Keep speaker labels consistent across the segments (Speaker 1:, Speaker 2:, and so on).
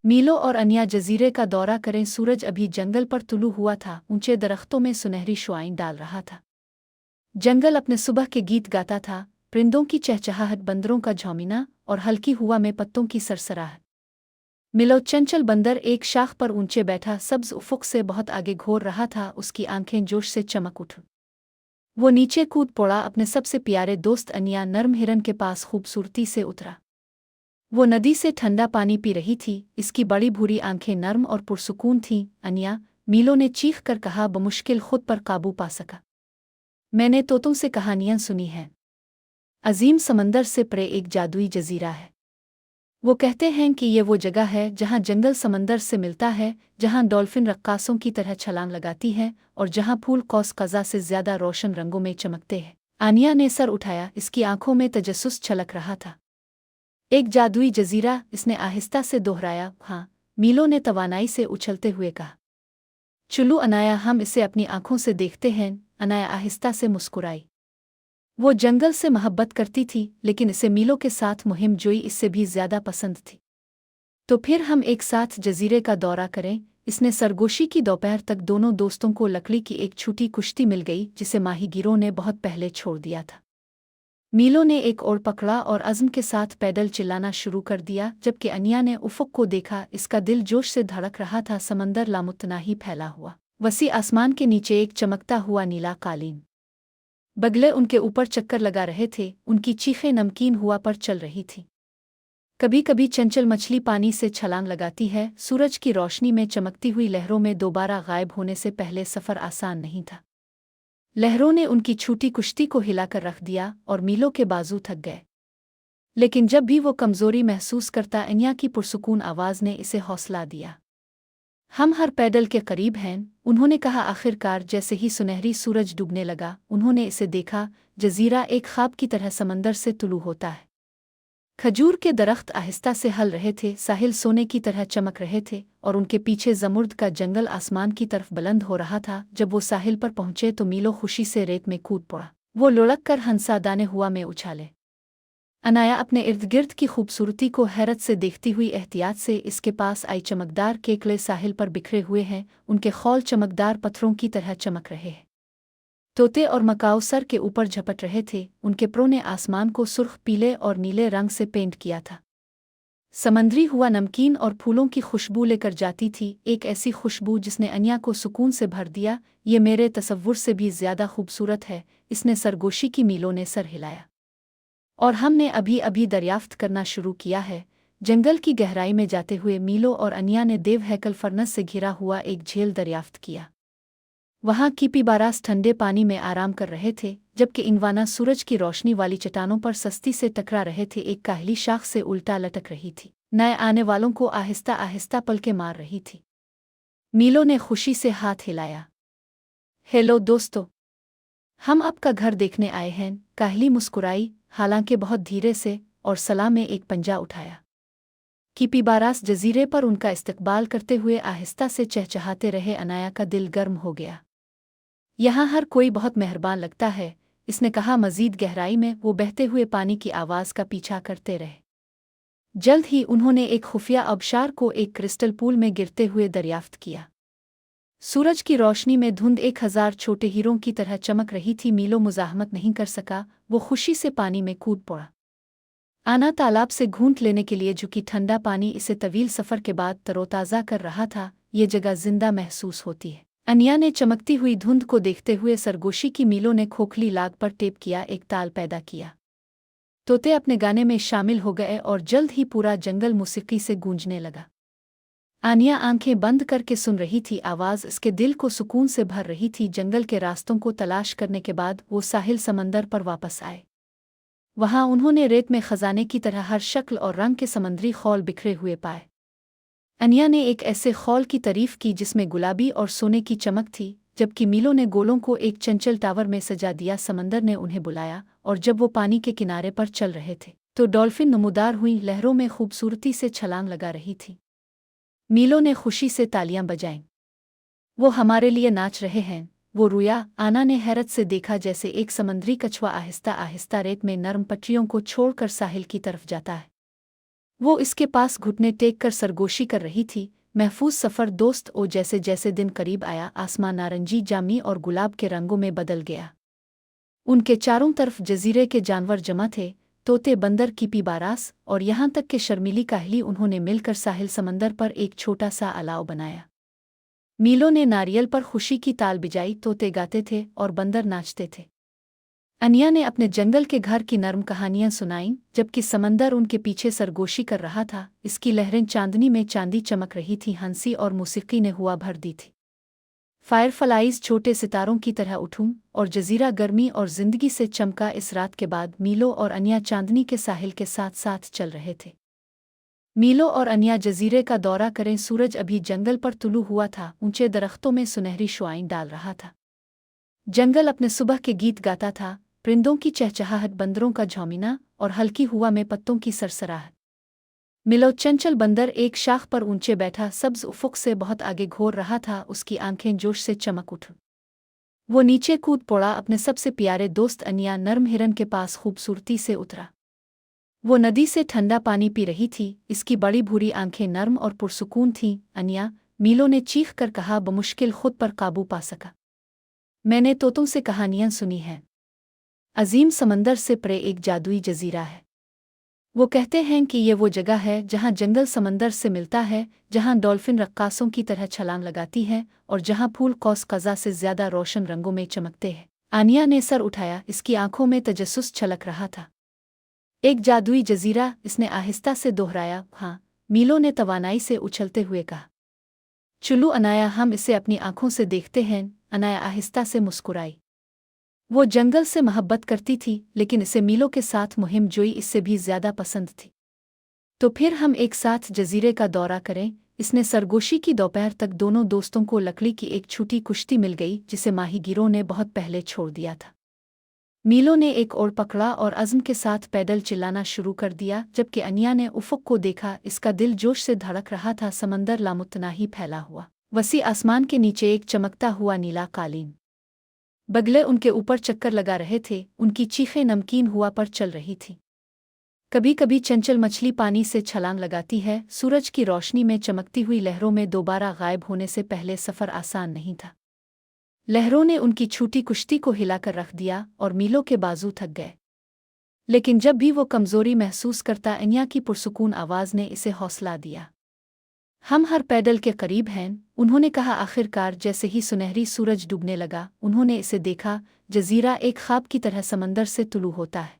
Speaker 1: मीलो और अन्या जजीरे का दौरा करें। सूरज अभी जंगल पर तुलू हुआ था, ऊंचे दरख्तों में सुनहरी शुआएं डाल रहा था। जंगल अपने सुबह के गीत गाता था, परिंदों की चहचहाहट, बंदरों का झौमिना और हल्की हुआ में पत्तों की सरसराहट। मिलो चंचल बंदर एक शाख पर ऊंचे बैठा सब्ज उफुक से बहुत आगे घोर रहा था। उसकी आंखें जोश से चमक उठ वो नीचे कूद पड़ा। अपने सबसे प्यारे दोस्त अन्या नर्म हिरन के पास खूबसूरती से उतरा। वो नदी से ठंडा पानी पी रही थी, इसकी बड़ी भूरी आंखें नर्म और पुरसुकून थीं। अन्या, मीलो ने चीख कर कहा, बमुश्किल खुद पर काबू पा सका। मैंने तोतों से कहानियां सुनी हैं। अजीम समंदर से परे एक जादुई जजीरा है। वो कहते हैं कि ये वो जगह है जहाँ जंगल समंदर से मिलता है, जहाँ डॉल्फिन रक्कासों की तरह छलांग लगाती है और जहाँ फूल कौस कज़ा से ज्यादा रोशन रंगों में चमकते हैं। आनिया ने सर उठाया, इसकी आंखों में तजस्सुस छलक रहा था। एक जादुई जजीरा, इसने आहिस्ता से दोहराया। हाँ, मीलो ने तवानाई से उछलते हुए कहा। चुल्लू अनाया, हम इसे अपनी आंखों से देखते हैं। अनाया आहिस्ता से मुस्कुराई। वो जंगल से मोहब्बत करती थी, लेकिन इसे मीलो के साथ मुहिम जोई इससे भी ज्यादा पसंद थी। तो फिर हम एक साथ जजीरे का दौरा करें। इसने सरगोशी की दोपहर तक दोनों दोस्तों को लकड़ी की एक छोटी कुश्ती मिल गई, जिसे माहीगीरों ने बहुत पहले छोड़ दिया था। मीलो ने एक ओर पकड़ा और अज़्म के साथ पैदल चिल्लाना शुरू कर दिया, जबकि अन्या ने उफ़ुक को देखा। इसका दिल जोश से धड़क रहा था। समंदर लामुतनाही फैला हुआ, वसी आसमान के नीचे एक चमकता हुआ नीला कालीन। बगले उनके ऊपर चक्कर लगा रहे थे, उनकी चीखें नमकीन हुआ पर चल रही थीं। कभी कभी चंचल मछली पानी से छलांग लगाती है। सूरज की रोशनी में चमकती हुई लहरों में दोबारा गायब होने से पहले सफ़र आसान नहीं था। लहरों ने उनकी छूटी कुश्ती को हिलाकर रख दिया और मीलों के बाजू थक गए। लेकिन जब भी वो कमज़ोरी महसूस करता, अन्या की पुरसुकून आवाज़ ने इसे हौसला दिया। हम हर पैदल के करीब हैं, उन्होंने कहा। आखिरकार जैसे ही सुनहरी सूरज डूबने लगा, उन्होंने इसे देखा। जजीरा एक ख्वाब की तरह समंदर से तुलू होता है। खजूर के दरख्त आहिस्ता से हल रहे थे, साहिल सोने की तरह चमक रहे थे और उनके पीछे जमुर्द का जंगल आसमान की तरफ बुलंद हो रहा था। जब वो साहिल पर पहुंचे तो मीलो खुशी से रेत में कूद पड़ा। वो लुढ़क कर हंसादाने हुआ में उछाले। अनाया अपने इर्द गिर्द की खूबसूरती को हैरत से देखती हुई एहतियात से इसके पास आई। चमकदार केकड़े साहिल पर बिखरे हुए हैं, उनके खौल चमकदार पत्थरों की तरह चमक रहे हैं। तोते और मकाऊ सर के ऊपर झपट रहे थे, उनके प्रों ने आसमान को सुर्ख पीले और नीले रंग से पेंट किया था। समंदरी हुआ नमकीन और फूलों की खुशबू लेकर जाती थी, एक ऐसी खुशबू जिसने अन्या को सुकून से भर दिया। ये मेरे तसव्वुर से भी ज्यादा खूबसूरत है, इसने सरगोशी की। मीलों ने सर हिलाया। और हमने अभी अभी दरियाफ्त करना शुरू किया है। जंगल की गहराई में जाते हुए मीलो और अन्या ने देव हैकल फर्नस से घिरा हुआ एक झील दरियाफ्त किया। वहाँ कीपीबारास ठंडे पानी में आराम कर रहे थे, जबकि इंगवाना सूरज की रोशनी वाली चट्टानों पर सस्ती से टकरा रहे थे। एक काहली शाख से उल्टा लटक रही थी, नए आने वालों को आहिस्ता आहिस्ता पलके मार रही थी। मीलो ने खुशी से हाथ हिलाया। हेलो दोस्तों, हम आपका घर देखने आए हैं। काहली मुस्कुराई, हालांकि बहुत धीरे से, और सलाम में एक पंजा उठाया। कीपीबारास जजीरे पर उनका इस्तकबाल करते हुए आहिस्ता से चहचहाते रहे। अनाया का दिल गर्म हो गया। यहाँ हर कोई बहुत मेहरबान लगता है, इसने कहा। मजीद गहराई में वो बहते हुए पानी की आवाज़ का पीछा करते रहे। जल्द ही उन्होंने एक खुफिया आबशार को एक क्रिस्टल पूल में गिरते हुए दरियाफ्त किया। सूरज की रोशनी में धुंध 1000 छोटे हीरों की तरह चमक रही थी। मीलो मुज़ाहमत नहीं कर सका, वो खुशी से पानी में कूद पड़ा। आना तालाब से घूंट लेने के लिए झुकी। ठंडा पानी इसे तवील सफ़र के बाद तरोताज़ा कर रहा था। ये जगह जिंदा महसूस होती है। अन्या ने चमकती हुई धुंध को देखते हुए सरगोशी की। मीलो ने खोखली लाग पर टेप किया, एक ताल पैदा किया। तोते अपने गाने में शामिल हो गए और जल्द ही पूरा जंगल मौसीकी से गूंजने लगा। आनिया आंखें बंद करके सुन रही थी, आवाज़ इसके दिल को सुकून से भर रही थी। जंगल के रास्तों को तलाश करने के बाद वो साहिल समंदर पर वापस आए। वहाँ उन्होंने रेत में खजाने की तरह हर शक्ल और रंग के समंदरी खौल बिखरे हुए पाए। अन्या ने एक ऐसे खौल की तारीफ की जिसमें गुलाबी और सोने की चमक थी, जबकि मीलो ने गोलों को एक चंचल टावर में सजा दिया। समंदर ने उन्हें बुलाया, और जब वो पानी के किनारे पर चल रहे थे तो डॉल्फिन नमूदार हुई, लहरों में खूबसूरती से छलांग लगा रही थी। मीलो ने खुशी से तालियां बजाईं। वो हमारे लिए नाच रहे हैं, वो रुया। आना ने हैरत से देखा जैसे एक समंदरी कछुआ आहिस्ता आहिस्ता रेत में नरम पटरियों को छोड़कर साहिल की तरफ जाता है। वो इसके पास घुटने टेक कर सरगोशी कर रही थी। महफूज सफ़र दोस्त। ओ जैसे जैसे दिन करीब आया, आसमां नारंगी, जामी और गुलाब के रंगों में बदल गया। उनके चारों तरफ जजीरे के जानवर जमा थे, तोते, बंदर, कीपीबारास और यहाँ तक कि शर्मीली काहली। उन्होंने मिलकर साहिल समंदर पर एक छोटा सा अलाव बनाया। मीलों ने नारियल पर खुशी की ताल बिजाई, तोते गाते थे और बंदर नाचते थे। अनिया ने अपने जंगल के घर की नर्म कहानियां सुनाईं, जबकि समंदर उनके पीछे सरगोशी कर रहा था। इसकी लहरें चांदनी में चांदी चमक रही थी, हंसी और मौसीकी ने हुआ भर दी थी। फायरफ्लाइज छोटे सितारों की तरह उठूं और जजीरा गर्मी और जिंदगी से चमका। इस रात के बाद मीलो और अनिया चांदनी के साहिल के साथ साथ चल रहे थे। मीलो और अनिया जजीरे का दौरा करें। सूरज अभी जंगल पर तुलू हुआ था, ऊंचे दरख्तों में सुनहरी शुआएं डाल रहा था। जंगल अपने सुबह के गीत गाता था, परिंदों की चहचहाहट, बंदरों का झौमिना और हल्की हुआ में पत्तों की सरसराहट। मिलो चंचल बंदर एक शाख पर ऊंचे बैठा सब्ज उफुक से बहुत आगे घोर रहा था। उसकी आंखें जोश से चमक उठ। वो नीचे कूद पड़ा। अपने सबसे प्यारे दोस्त अनिया नर्म हिरन के पास खूबसूरती से उतरा। वो नदी से ठंडा पानी पी रही थी, इसकी बड़ी भूरी आंखें नर्म और पुरसुकून थीं। अनिया, मीलो ने चीख कर कहा, बमुश्किल खुद पर काबू पा सका। मैंने तोतों से कहानियां सुनी हैं। अजीम समंदर से परे एक जादुई जजीरा है। वो कहते हैं कि ये वो जगह है जहाँ जंगल समंदर से मिलता है, जहाँ डॉल्फिन रक्कासों की तरह छलांग लगाती है और जहाँ फूल कौस कज़ा से ज्यादा रोशन रंगों में चमकते हैं। आनिया ने सर उठाया, इसकी आंखों में तजस्सुस छलक रहा था। एक जादुई जजीरा, इसने आहिस्ता से दोहराया। हाँ, मीलो ने तवानाई से उछलते हुए कहा। चुलू अनाया, हम इसे अपनी आंखों से देखते हैं। अनाया आहिस्ता से मुस्कुराई। वो जंगल से मोहब्बत करती थी, लेकिन इसे मीलो के साथ मुहिम जोई इससे भी ज्यादा पसंद थी। तो फिर हम एक साथ जजीरे का दौरा करें। इसने सरगोशी की। दोपहर तक दोनों दोस्तों को लकड़ी की एक छोटी कुश्ती मिल गई, जिसे माहीगीरों ने बहुत पहले छोड़ दिया था। मीलो ने एक ओर पकड़ा और अज़्म के साथ पैदल चिल्लाना शुरू कर दिया, जबकि अनिया ने उफ़ुक को देखा। इसका दिल जोश से धड़क रहा था। समंदर लामुतनाही फैला हुआ, वसी आसमान के नीचे एक चमकता हुआ नीला कालीन। बगले उनके ऊपर चक्कर लगा रहे थे, उनकी चीखें नमकीन हुआ पर चल रही थी। कभी कभी चंचल मछली पानी से छलांग लगाती है। सूरज की रोशनी में चमकती हुई लहरों में दोबारा गायब होने से पहले सफ़र आसान नहीं था। लहरों ने उनकी छूटी कुश्ती को हिलाकर रख दिया और मीलों के बाजू थक गए। लेकिन जब भी वो कमज़ोरी महसूस करता, अनिया की पुरसुकून आवाज़ ने इसे हौसला दिया। हम हर पैदल के करीब हैं, उन्होंने कहा। आखिरकार जैसे ही सुनहरी सूरज डूबने लगा, उन्होंने इसे देखा। जजीरा एक ख्वाब की तरह समंदर से तुलू होता है।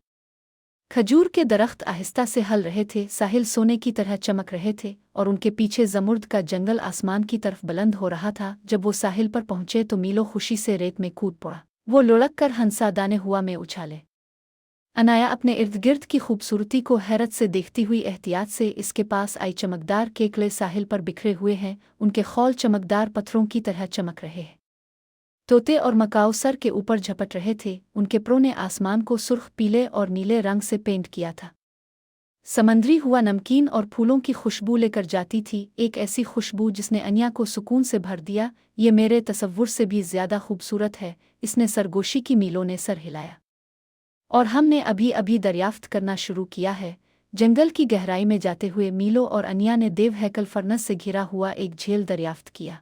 Speaker 1: खजूर के दरख्त आहिस्ता से हल रहे थे, साहिल सोने की तरह चमक रहे थे और उनके पीछे जमुर्द का जंगल आसमान की तरफ बुलंद हो रहा था। जब वो साहिल पर पहुंचे तो मीलो खुशी से रेत में कूद पड़ा। वो लुढ़क कर हंसादाने हुआ में उछाले। अनाया अपने इर्द गिर्द की खूबसूरती को हैरत से देखती हुई एहतियात से इसके पास आई। चमकदार केकड़े साहिल पर बिखरे हुए हैं, उनके खौल चमकदार पत्थरों की तरह चमक रहे हैं। तोते और मकाऊ सर के ऊपर झपट रहे थे, उनके प्रों ने आसमान को सुर्ख, पीले और नीले रंग से पेंट किया था। समंदरी हुआ नमकीन और फूलों की खुशबू लेकर जाती थी, एक ऐसी खुशबू जिसने अनिया को सुकून से भर दिया। ये मेरे तसव्वुर से भी ज्यादा खूबसूरत है, इसने सरगोशी की। मीलों ने सर हिलाया। और हमने अभी अभी दरियाफ्त करना शुरू किया है। जंगल की गहराई में जाते हुए मीलो और अनिया ने देव हैकल फर्नस से घिरा हुआ एक झील दरियाफ्त किया।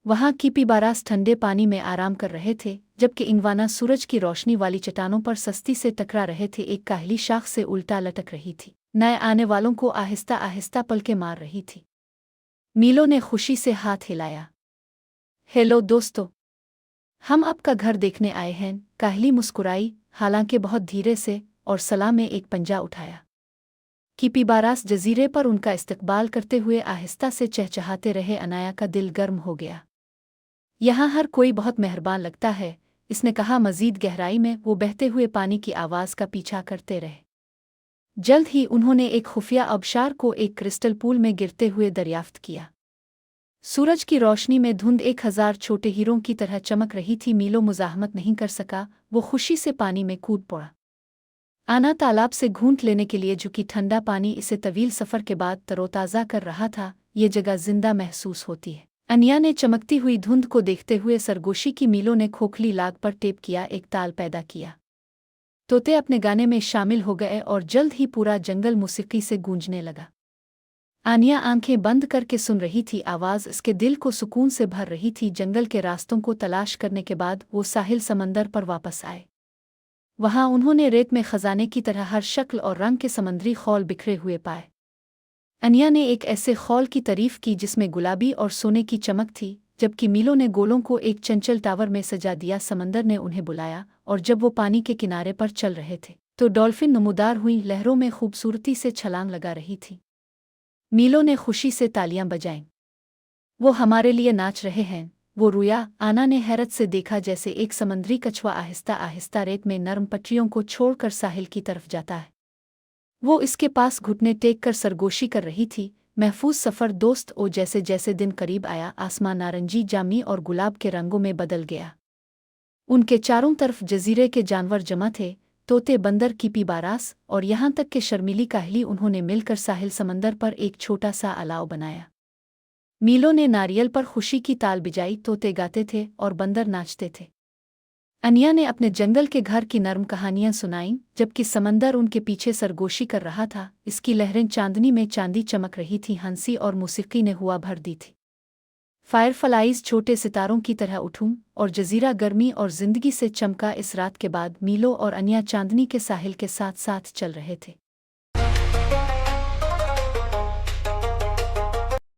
Speaker 1: वहाँ कीपीबारास ठंडे पानी में आराम कर रहे थे, जबकि इंगवाना सूरज की रोशनी वाली चट्टानों पर सस्ती से टकरा रहे थे। एक काहली शाख से उल्टा लटक रही थी, नए आने वालों को आहिस्ता आहिस्ता पलके मार रही थी। मीलो ने खुशी से हाथ हिलाया। हेलो दोस्तों, हम आपका घर देखने आए हैं। काहली मुस्कुराई, हालांकि बहुत धीरे से, और सलाम में एक पंजा उठाया। कीपीबारास जजीरे पर उनका इस्तकबाल करते हुए आहिस्ता से चहचहाते रहे। अनाया का दिल गर्म हो गया। यहाँ हर कोई बहुत मेहरबान लगता है, इसने कहा। मजीद गहराई में वो बहते हुए पानी की आवाज़ का पीछा करते रहे। जल्द ही उन्होंने एक खुफिया आबशार को एक क्रिस्टल पूल में गिरते हुए दरियाफ्त किया। सूरज की रोशनी में धुंध 1000 छोटे हीरों की तरह चमक रही थी। मीलो मुज़ाहमत नहीं कर सका, वो खुशी से पानी में कूद पड़ा। आना तालाब से घूंट लेने के लिए झुकी। ठंडा पानी इसे तवील सफ़र के बाद तरोताज़ा कर रहा था। ये जगह जिंदा महसूस होती है। अनिया ने चमकती हुई धुंध को देखते हुए सरगोशी की। मीलो ने खोखली लाग पर टेप किया, एक ताल पैदा किया। तोते अपने गाने में शामिल हो गए और जल्द ही पूरा जंगल मौसीकी से गूंजने लगा। आनिया आंखें बंद करके सुन रही थी, आवाज़ इसके दिल को सुकून से भर रही थी। जंगल के रास्तों को तलाश करने के बाद वो साहिल समंदर पर वापस आए। वहां उन्होंने रेत में खजाने की तरह हर शक्ल और रंग के समंदरी खौल बिखरे हुए पाए। अनिया ने एक ऐसे खौल की तारीफ की जिसमें गुलाबी और सोने की चमक थी, जबकि मीलो ने गोलों को एक चंचल टावर में सजा दिया। समंदर ने उन्हें बुलाया, और जब वो पानी के किनारे पर चल रहे थे तो डॉल्फिन नमूदार हुई लहरों में खूबसूरती से छलांग लगा रही थी। मीलो ने खुशी से तालियां बजाईं। वो हमारे लिए नाच रहे हैं, वो रोया। आना ने हैरत से देखा जैसे एक समंदरी कछुआ आहिस्ता आहिस्ता रेत में नरम पटरियों को छोड़कर साहिल की तरफ जाता है। वो इसके पास घुटने टेक कर सरगोशी कर रही थी। महफूज सफ़र दोस्त। ओ जैसे जैसे दिन करीब आया, आसमान नारंगी, जामी और गुलाब के रंगों में बदल गया। उनके चारों तरफ जजीरे के जानवर जमा थे, तोते, बंदर, कीपी बारास और यहाँ तक कि शर्मीली काहली। उन्होंने मिलकर साहिल समंदर पर एक छोटा सा अलाव बनाया। मीलो ने नारियल पर खुशी की ताल बिजाई, तोते गाते थे और बंदर नाचते थे। अनिया ने अपने जंगल के घर की नर्म कहानियां सुनाईं, जबकि समंदर उनके पीछे सरगोशी कर रहा था। इसकी लहरें चांदनी में चांदी चमक रही थीं, हंसी और मौसीकी ने हुआ भर दी थी। फायरफ्लाइज छोटे सितारों की तरह उठूं और जजीरा गर्मी और जिंदगी से चमका। इस रात के बाद मीलो और अनिया चांदनी के साहिल के साथ साथ चल रहे थे।